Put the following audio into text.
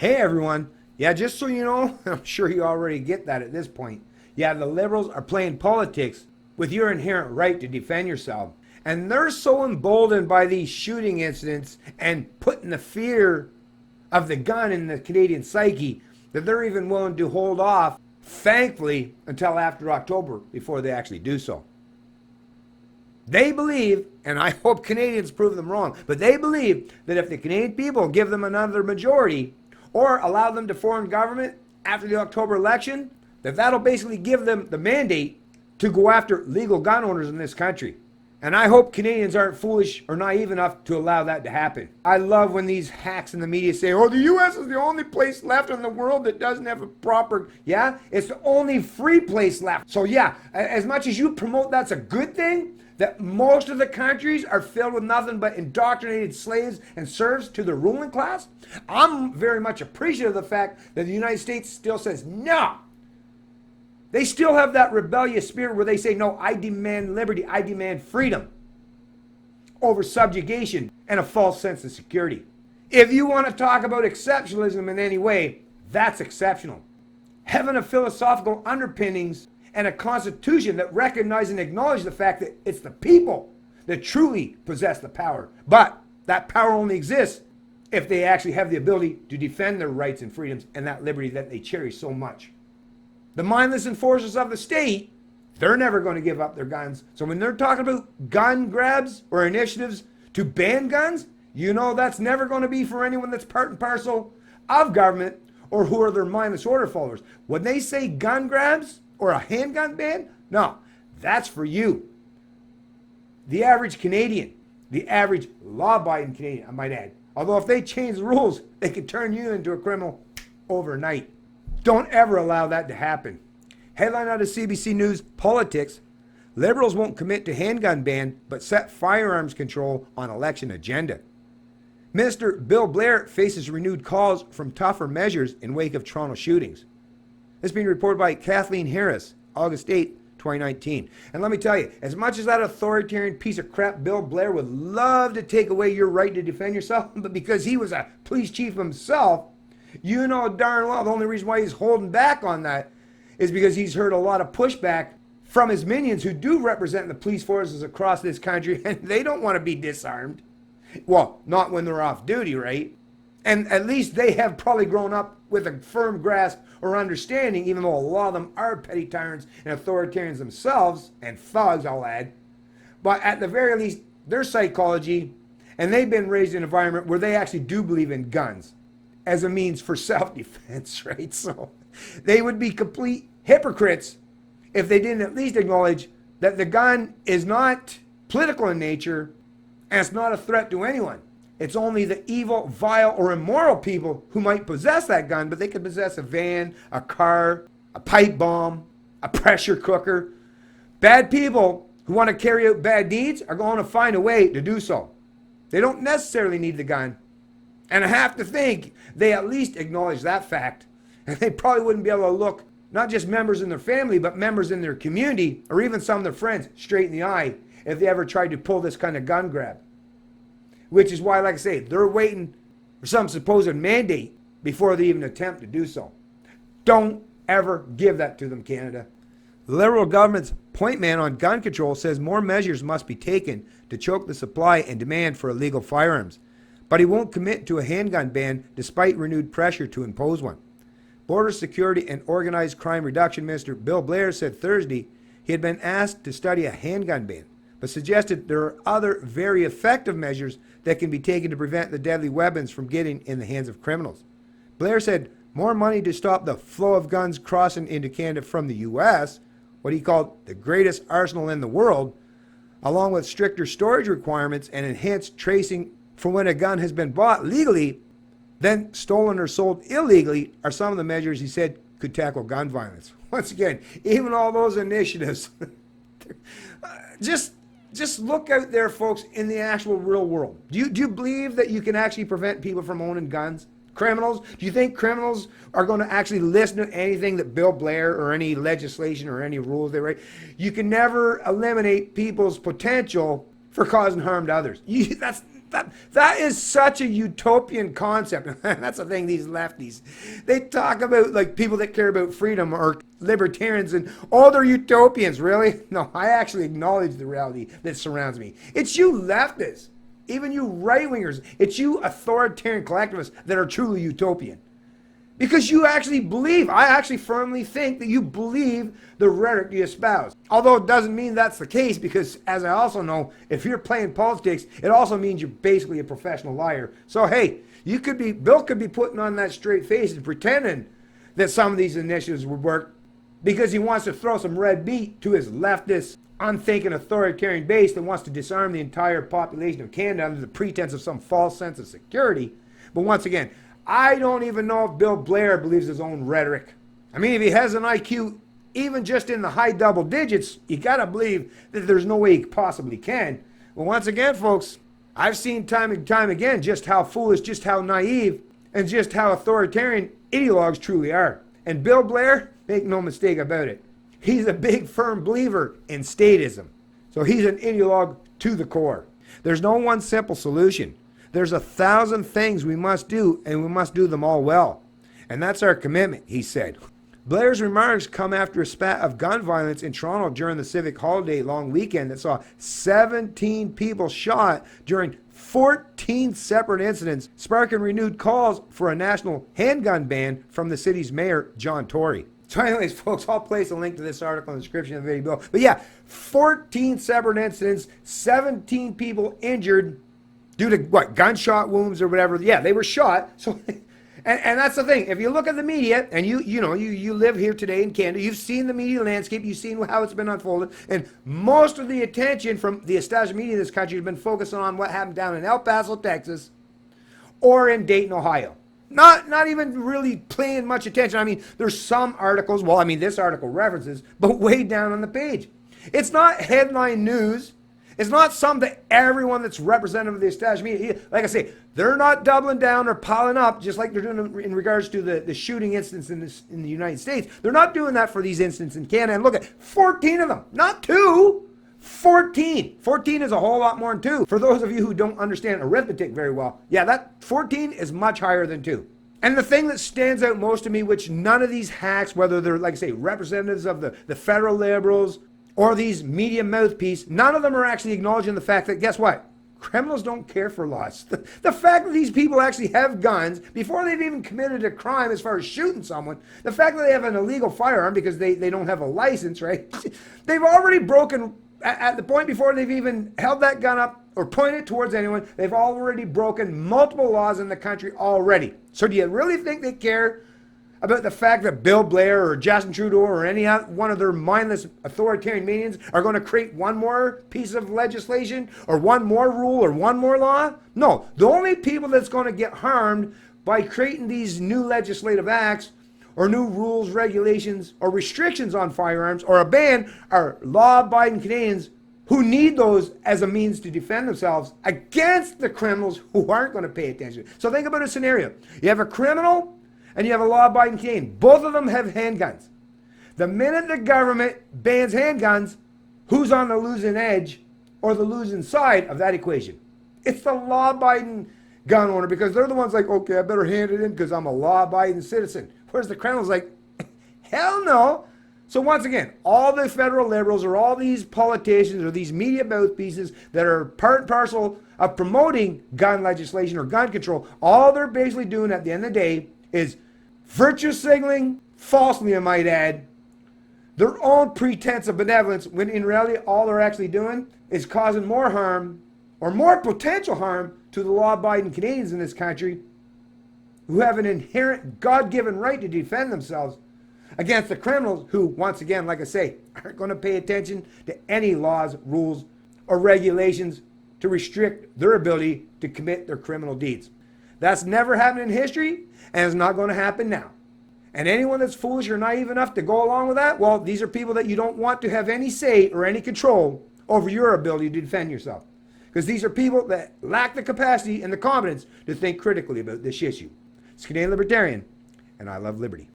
Hey everyone. Yeah, just so you know, I'm sure you already get that at this point. Yeah, the Liberals are playing politics with your inherent right to defend yourself. And they're so emboldened by these shooting incidents and putting the fear of the gun in the Canadian psyche that they're even willing to hold off, thankfully, until after October before they actually do so. They believe, and I hope Canadians prove them wrong, but they believe that if the Canadian people give them another majority or allow them to form government after the October election, that that'll basically give them the mandate to go after legal gun owners in this country. And I hope Canadians aren't foolish or naive enough to allow that to happen. I love when these hacks in the media say, oh, the U.S. is the only place left in the world that doesn't have a proper, yeah, it's the only free place left. So yeah, as much as you promote that's a good thing, that most of the countries are filled with nothing but indoctrinated slaves and serfs to the ruling class, I'm very much appreciative of the fact that the United States still says no. They still have that rebellious spirit where they say, no, I demand liberty, I demand freedom over subjugation and a false sense of security. If you want to talk about exceptionalism in any way, that's exceptional. Having a philosophical underpinnings and a constitution that recognize and acknowledge the fact that it's the people that truly possess the power. But that power only exists if they actually have the ability to defend their rights and freedoms and that liberty that they cherish so much. The mindless enforcers of the state, they're never going to give up their guns. So when they're talking about gun grabs or initiatives to ban guns, you know that's never going to be for anyone that's part and parcel of government or who are their mindless order followers. When they say gun grabs or a handgun ban, no, that's for you. The average Canadian, the average law-abiding Canadian, I might add. Although if they change the rules, they could turn you into a criminal overnight. Don't ever allow that to happen. Headline out of CBC News, Politics. Liberals won't commit to handgun ban, but set firearms control on election agenda. Minister Bill Blair faces renewed calls from tougher measures in wake of Toronto shootings. This being reported by Kathleen Harris, August 8, 2019. And let me tell you, as much as that authoritarian piece of crap Bill Blair would love to take away your right to defend yourself, but because he was a police chief himself, you know darn well the only reason why he's holding back on that is because he's heard a lot of pushback from his minions who do represent the police forces across this country, and they don't want to be disarmed. Well, not when they're off duty, right? And at least they have probably grown up with a firm grasp or understanding, even though a lot of them are petty tyrants and authoritarians themselves, and thugs, I'll add. But at the very least, their psychology, and they've been raised in an environment where they actually do believe in guns as a means for self-defense, right? So they would be complete hypocrites if they didn't at least acknowledge that the gun is not political in nature and it's not a threat to anyone. It's only the evil, vile, or immoral people who might possess that gun, but they could possess a van, a car, a pipe bomb, a pressure cooker. Bad people who want to carry out bad deeds are going to find a way to do so. They don't necessarily need the gun. And I have to think they at least acknowledge that fact. And they probably wouldn't be able to look not just members in their family, but members in their community, or even some of their friends, straight in the eye if they ever tried to pull this kind of gun grab. Which is why, like I say, they're waiting for some supposed mandate before they even attempt to do so. Don't ever give that to them, Canada. The Liberal government's point man on gun control says more measures must be taken to choke the supply and demand for illegal firearms. But he won't commit to a handgun ban despite renewed pressure to impose one. Border Security and Organized Crime Reduction Minister Bill Blair said Thursday he had been asked to study a handgun ban, but suggested there are other very effective measures that can be taken to prevent the deadly weapons from getting in the hands of criminals. Blair said more money to stop the flow of guns crossing into Canada from the U.S., what he called the greatest arsenal in the world, along with stricter storage requirements and enhanced tracing for when a gun has been bought legally, then stolen or sold illegally, are some of the measures he said could tackle gun violence. Once again, even all those initiatives, just look out there, folks, in the actual real world. Do you believe that you can actually prevent people from owning guns? Criminals? Do you think criminals are going to actually listen to anything that Bill Blair or any legislation or any rules they write? You can never eliminate people's potential for causing harm to others. That is such a utopian concept. That's the thing, these lefties. They talk about like people that care about freedom or libertarians and all they're utopians, really? No, I actually acknowledge the reality that surrounds me. It's you leftists, even you right-wingers, it's you authoritarian collectivists that are truly utopian. Because you actually believe, I actually firmly think that you believe the rhetoric you espouse. Although it doesn't mean that's the case, because as I also know, if you're playing politics, it also means you're basically a professional liar. So hey, Bill could be putting on that straight face and pretending that some of these initiatives would work because he wants to throw some red meat to his leftist, unthinking authoritarian base that wants to disarm the entire population of Canada under the pretense of some false sense of security. But once again, I don't even know if Bill Blair believes his own rhetoric. I mean, if he has an IQ even just in the high double digits, you gotta believe that there's no way he possibly can. Well, once again, folks, I've seen time and time again just how foolish, just how naive, and just how authoritarian ideologues truly are. And Bill Blair, make no mistake about it, he's a big firm believer in statism. So he's an ideologue to the core. There's no one simple solution. There's 1,000 things we must do, and we must do them all well. And that's our commitment, he said. Blair's remarks come after a spat of gun violence in Toronto during the civic holiday long weekend that saw 17 people shot during 14 separate incidents, sparking renewed calls for a national handgun ban from the city's mayor, John Tory. So anyways, folks, I'll place a link to this article in the description of the video below. But yeah, 14 separate incidents, 17 people injured due to what, gunshot wounds or whatever. Yeah, they were shot. So, and that's the thing. If you look at the media, and you live here today in Canada, you've seen the media landscape, you've seen how it's been unfolded, and most of the attention from the established media in this country has been focused on what happened down in El Paso, Texas, or in Dayton, Ohio. Not even really paying much attention. I mean, there's some articles, well, I mean, this article references, but way down on the page. It's not headline news. It's not something that everyone that's representative of the established media, like I say, they're not doubling down or piling up just like they're doing in regards to the shooting incidents in the United States. They're not doing that for these incidents in Canada. And look at 14 of them, not 2, 14. 14 is a whole lot more than 2. For those of you who don't understand arithmetic very well, yeah, that 14 is much higher than 2. And the thing that stands out most to me, which none of these hacks, whether they're, like I say, representatives of the federal Liberals, or these media mouthpiece, none of them are actually acknowledging the fact that, guess what? Criminals don't care for laws. The fact that these people actually have guns before they've even committed a crime as far as shooting someone, the fact that they have an illegal firearm because they don't have a license, right? They've already broken, at the point before they've even held that gun up or pointed it towards anyone, they've already broken multiple laws in the country already. So do you really think they care about the fact that Bill Blair or Justin Trudeau or any one of their mindless authoritarian minions are going to create one more piece of legislation or one more rule or one more law? No, the only people that's going to get harmed by creating these new legislative acts or new rules, regulations, or restrictions on firearms or a ban are law-abiding Canadians who need those as a means to defend themselves against the criminals who aren't going to pay attention. So think about a scenario. You have a criminal and you have a law-abiding Canadian. Both of them have handguns. The minute the government bans handguns, who's on the losing edge or the losing side of that equation? It's the law-abiding gun owner, because they're the ones like, okay, I better hand it in because I'm a law-abiding citizen. Whereas the criminal's like, hell no. So once again, all the federal Liberals or all these politicians or these media mouthpieces that are part and parcel of promoting gun legislation or gun control, all they're basically doing at the end of the day is virtue signaling, falsely I might add, their own pretense of benevolence, when in reality all they're actually doing is causing more harm or more potential harm to the law-abiding Canadians in this country who have an inherent God-given right to defend themselves against the criminals who, once again, like I say, aren't going to pay attention to any laws, rules, or regulations to restrict their ability to commit their criminal deeds. That's never happened in history, and it's not going to happen now. And anyone that's foolish or naive enough to go along with that, well, these are people that you don't want to have any say or any control over your ability to defend yourself. Because these are people that lack the capacity and the competence to think critically about this issue. It's Canadian Libertarian, and I love liberty.